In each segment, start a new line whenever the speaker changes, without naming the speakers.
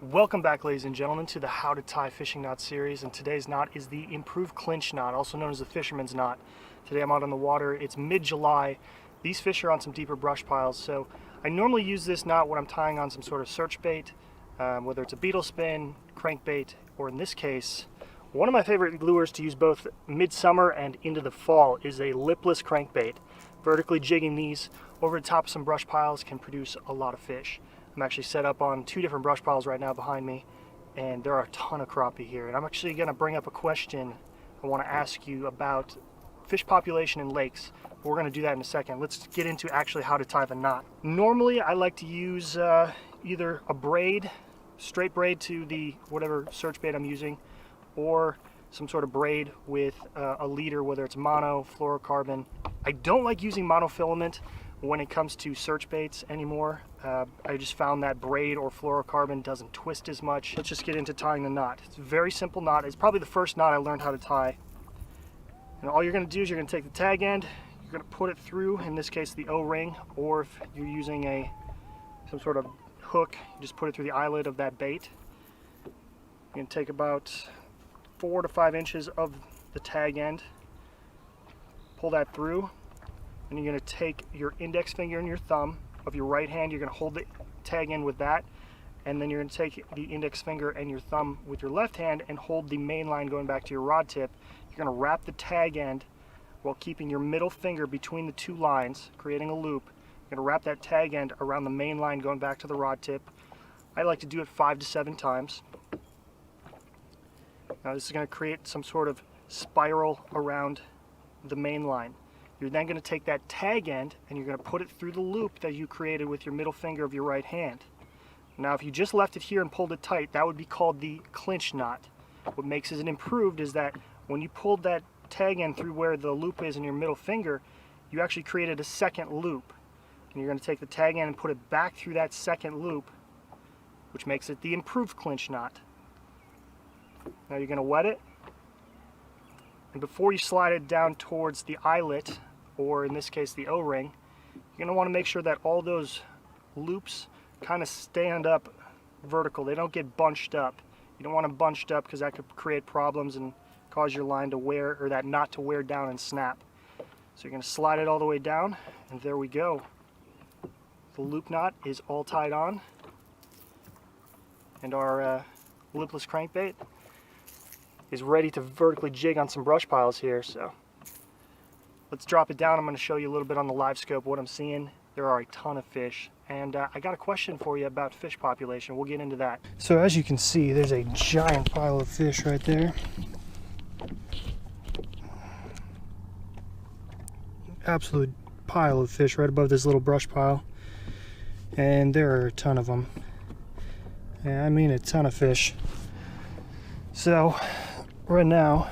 Welcome back, ladies and gentlemen, to the How to Tie Fishing Knot series, and today's knot is the improved clinch knot, also known as the fisherman's knot. Today I'm out on the water. It's mid-July. These fish are on some deeper brush piles, so I normally use this knot when I'm tying on some sort of search bait, whether it's a beetle spin, crankbait, or in this case, one of my favorite lures to use both midsummer and into the fall is a lipless crankbait. Vertically jigging these over the top of some brush piles can produce a lot of fish. I'm actually set up on two different brush piles right now behind me, and there are a ton of crappie here. And I'm actually going to bring up a question I want to ask you about fish population in lakes. We're going to do that in a second. Let's get into actually how to tie the knot. Normally I like to use either a braid, straight braid to the whatever search bait I'm using, or some sort of braid with a leader, whether it's mono, fluorocarbon. I don't like using monofilament when it comes to search baits anymore. I just found that braid or fluorocarbon doesn't twist as much. Let's just get into tying the knot. It's a very simple knot. It's probably the first knot I learned how to tie. And all you're going to do is you're going to take the tag end, you're going to put it through, in this case the O-ring, or if you're using some sort of hook, you just put it through the eyelet of that bait. You're going to take about 4 to 5 inches of the tag end, pull that through, and you're going to take your index finger and your thumb of your right hand, you're going to hold the tag end with that, and then you're going to take the index finger and your thumb with your left hand and hold the main line going back to your rod tip. You're going to wrap the tag end while keeping your middle finger between the two lines, creating a loop. You're going to wrap that tag end around the main line going back to the rod tip. I like to do it 5 to 7 times. Now this is going to create some sort of spiral around the main line. You're then going to take that tag end and you're going to put it through the loop that you created with your middle finger of your right hand. Now if you just left it here and pulled it tight, that would be called the clinch knot. What makes it improved is that when you pulled that tag end through where the loop is in your middle finger, you actually created a second loop. And you're going to take the tag end and put it back through that second loop, which makes it the improved clinch knot. Now you're going to wet it, and before you slide it down towards the eyelet, or in this case the O-ring, you're going to want to make sure that all those loops kind of stand up vertical. They don't get bunched up. You don't want them bunched up because that could create problems and cause your line to wear, or that knot to wear down and snap. So you're going to slide it all the way down, and there we go. The loop knot is all tied on, and our lipless crankbait is ready to vertically jig on some brush piles here. So let's drop it down. I'm going to show you a little bit on the live scope what I'm seeing. There are a ton of fish, and I got a question for you about fish population. We'll get into that. So as you can see, there's a giant pile of fish right there. Absolute pile of fish right above this little brush pile, and there are a ton of them. Yeah, I mean a ton of fish. So right now,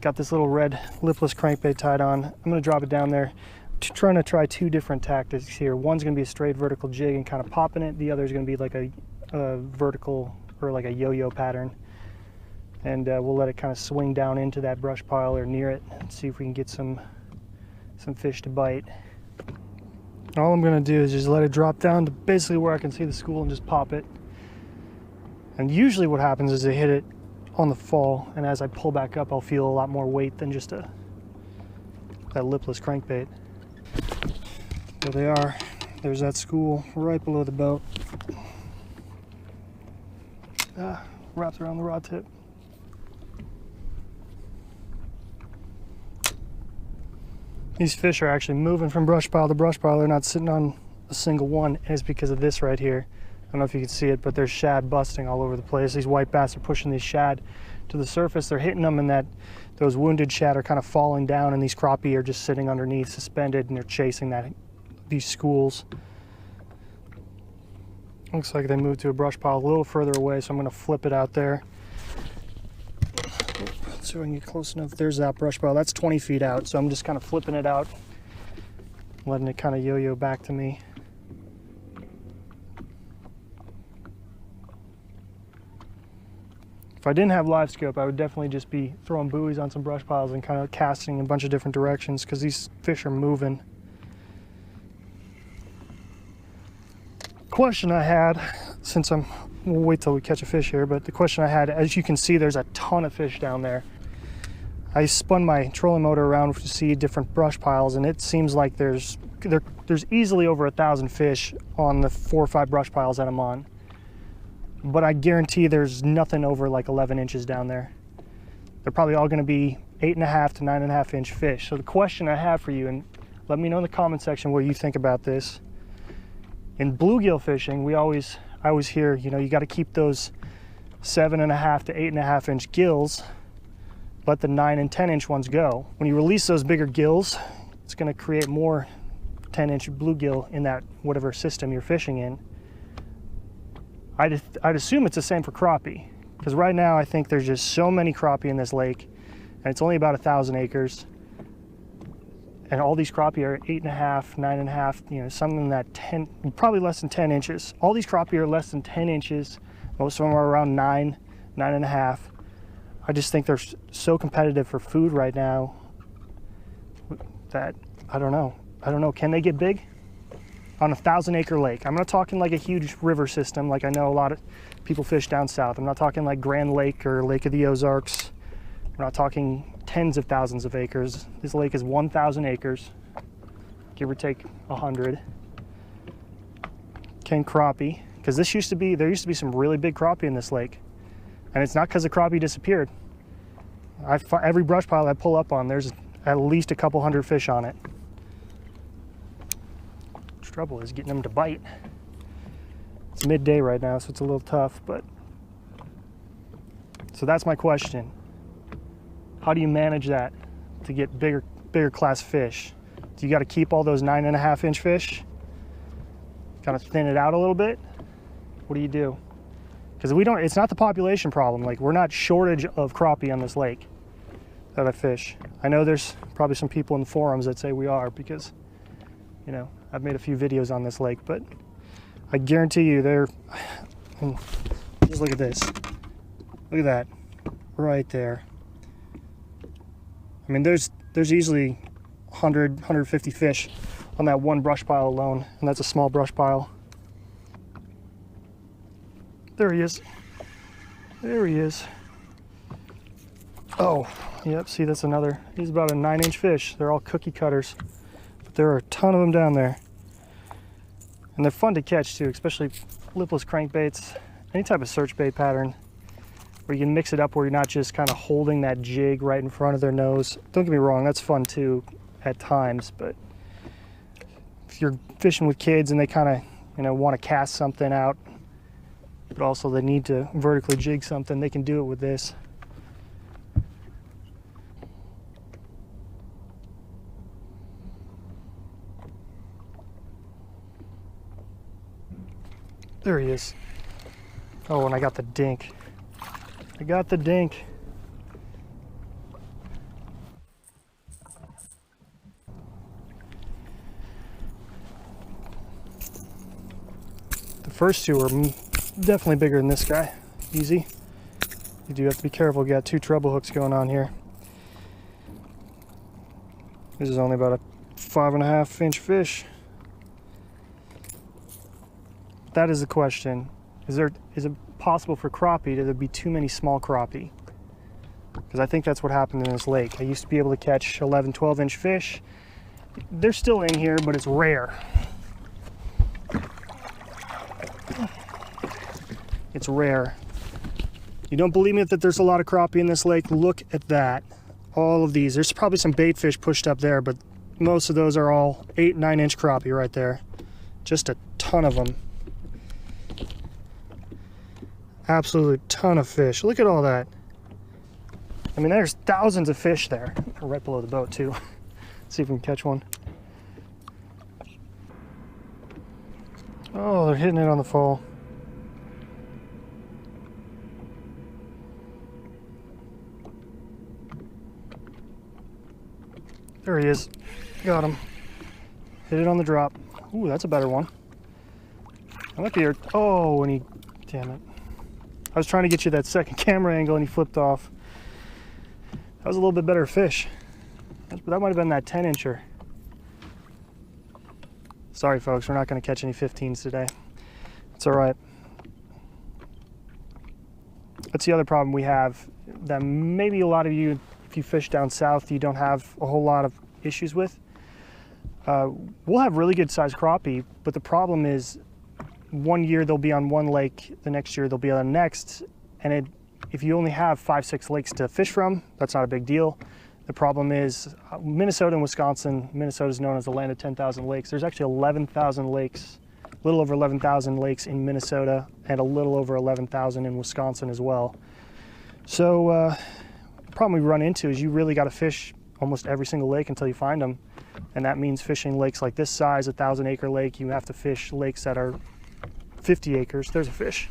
got this little red lipless crankbait tied on. I'm going to drop it down there. Trying to try two different tactics here. One's going to be a straight vertical jig and kind of popping it. The other is going to be like a vertical, or like a yo-yo pattern. And we'll let it kind of swing down into that brush pile or near it and see if we can get some fish to bite. All I'm going to do is just let it drop down to basically where I can see the school and just pop it. And usually what happens is I hit it on the fall, and as I pull back up, I'll feel a lot more weight than just that lipless crankbait. There they are. There's that school right below the boat. Wraps around the rod tip. These fish are actually moving from brush pile to brush pile. They're not sitting on a single one, and it's because of this right here. I don't know if you can see it, but there's shad busting all over the place. These white bass are pushing these shad to the surface. They're hitting them, and those wounded shad are kind of falling down, and these crappie are just sitting underneath, suspended, and they're chasing these schools. Looks like they moved to a brush pile a little further away, so I'm going to flip it out there. So I can get close enough. There's that brush pile. That's 20 feet out, so I'm just kind of flipping it out, letting it kind of yo-yo back to me. If I didn't have live scope, I would definitely just be throwing buoys on some brush piles and kind of casting in a bunch of different directions, because these fish are moving. Question I had we'll wait till we catch a fish here, but the question I had, as you can see, there's a ton of fish down there. I spun my trolling motor around to see different brush piles, and it seems like there's easily over 1,000 fish on the 4 or 5 brush piles that I'm on. But I guarantee there's nothing over like 11 inches down there. They're probably all gonna be 8.5 to 9.5 inch fish. So the question I have for you, and let me know in the comment section what you think about this. In bluegill fishing, I always hear, you know, you gotta keep those 7.5 to 8.5 inch gills, let the 9 and 10 inch ones go. When you release those bigger gills, it's gonna create more 10 inch bluegill in that whatever system you're fishing in. I'd assume it's the same for crappie, because right now I think there's just so many crappie in this lake, and it's only about 1,000 acres. And all these crappie are 8.5, 9.5, you know, something that 10, probably less than 10 inches. All these crappie are less than 10 inches. Most of them are around 9, 9.5. I just think they're so competitive for food right now that I don't know. Can they get big? On a 1,000-acre lake. I'm not talking like a huge river system like I know a lot of people fish down south. I'm not talking like Grand Lake or Lake of the Ozarks. We're not talking tens of thousands of acres. This lake is 1,000 acres, give or take 100. Can crappie, because there used to be some really big crappie in this lake, and it's not because the crappie disappeared. Every brush pile I pull up on, there's at least a couple hundred fish on it. Trouble is getting them to bite. It's midday right now, so it's a little tough, but so that's my question. How do you manage that to get bigger class fish? Do you got to keep all those 9.5 inch fish? Kind of thin it out a little bit? What do you do? Because it's not the population problem. Like, we're not shortage of crappie on this lake that I fish. I know there's probably some people in the forums that say we are, because, you know, I've made a few videos on this lake, but I guarantee you just look at this. Look at that, right there. I mean, there's easily 100, 150 fish on that one brush pile alone, and that's a small brush pile. There he is. There he is. Oh, yep, see, that's another. He's about a 9-inch fish. They're all cookie cutters. There are a ton of them down there, and they're fun to catch too, especially lipless crankbaits, any type of search bait pattern where you can mix it up where you're not just kind of holding that jig right in front of their nose. Don't get me wrong, that's fun too at times, but if you're fishing with kids and they kind of, you know, want to cast something out, but also they need to vertically jig something, they can do it with this. There he is. Oh, and I got the dink. I got the dink. The first two are definitely bigger than this guy. Easy. You do have to be careful. You got 2 treble hooks going on here. This is only about a 5.5 inch fish. That is the question. Is it possible for crappie to there be too many small crappie? Because I think that's what happened in this lake. I used to be able to catch 11, 12 inch fish. They're still in here, but it's rare. It's rare. You don't believe me that there's a lot of crappie in this lake? Look at that. All of these. There's probably some bait fish pushed up there, but most of those are all 8, 9 inch crappie right there. Just a ton of them. Absolute ton of fish. Look at all that. I mean, there's thousands of fish there. Right below the boat too. Let's see if we can catch one. Oh, they're hitting it on the fall. There he is. Got him. Hit it on the drop. Ooh, that's a better one. I might be here. Oh, and he, damn it. I was trying to get you that second camera angle and he flipped off. That was a little bit better fish. That might have been that 10-incher. Sorry folks, we're not going to catch any 15s today. It's all right. That's the other problem we have that maybe a lot of you, if you fish down south, you don't have a whole lot of issues with. We'll have really good sized crappie, but the problem is one year they'll be on one lake, the next year they'll be on the next, and if you only have 5-6 lakes to fish from, that's not a big deal. The problem is Minnesota and Wisconsin. Minnesota is known as the land of 10,000 lakes. There's actually 11,000 lakes, a little over 11,000 lakes in Minnesota and a little over 11,000 in Wisconsin as well. So the problem we run into is you really got to fish almost every single lake until you find them. And that means fishing lakes like this size, 1,000-acre lake. You have to fish lakes that are 50 acres. There's a fish.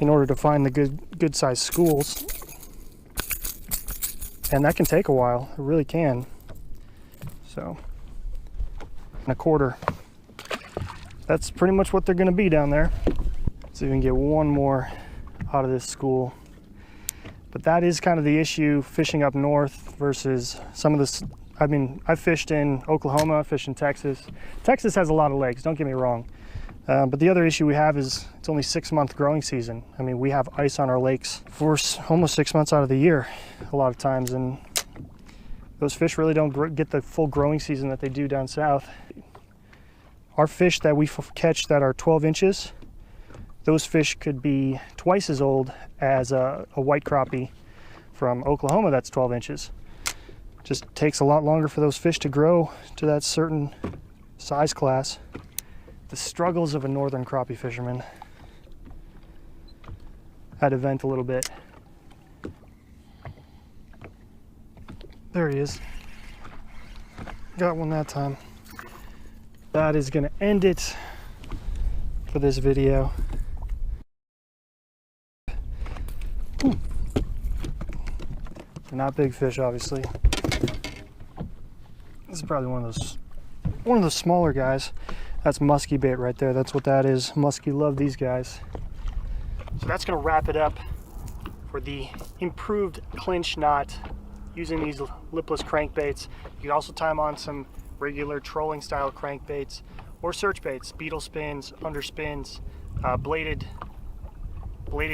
In order to find the good sized schools. And that can take a while, it really can. So, and a quarter. That's pretty much what they're gonna be down there. So we can get one more out of this school. But that is kind of the issue fishing up north versus some of this. I mean, I've fished in Oklahoma, fished in Texas. Texas has a lot of lakes, don't get me wrong. But the other issue we have is it's only 6-month growing season. I mean, we have ice on our lakes for almost 6 months out of the year a lot of times, and those fish really don't get the full growing season that they do down south. Our fish that we catch that are 12 inches, those fish could be twice as old as a white crappie from Oklahoma that's 12 inches. Just takes a lot longer for those fish to grow to that certain size class. The struggles of a northern crappie fisherman. Had to vent a little bit. There he is. Got one that time. That is gonna end it for this video. Ooh. Not big fish, obviously. This is probably one of those smaller guys. That's musky bait right there. That's what that is. Muskie love these guys. So that's gonna wrap it up for the improved clinch knot using these lipless crankbaits. You can also tie them on some regular trolling style crankbaits or search baits, beetle spins, underspins, bladed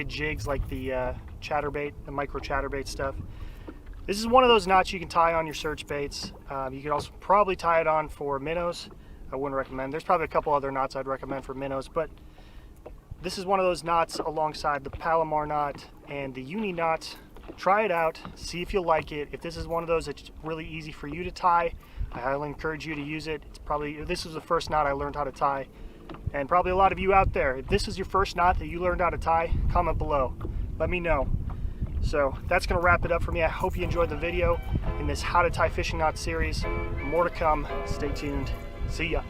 jigs like the chatterbait, the micro chatterbait stuff. This is one of those knots you can tie on your search baits. You can also probably tie it on for minnows. I wouldn't recommend. There's probably a couple other knots I'd recommend for minnows, but this is one of those knots alongside the Palomar knot and the uni knot. Try it out, see if you like it. If this is one of those that's really easy for you to tie, I highly encourage you to use it. This is the first knot I learned how to tie, and probably a lot of you out there, if this is your first knot that you learned how to tie, comment below. Let me know. So that's going to wrap it up for me. I hope you enjoyed the video in this How to Tie Fishing Knot series. More to come. Stay tuned. See ya.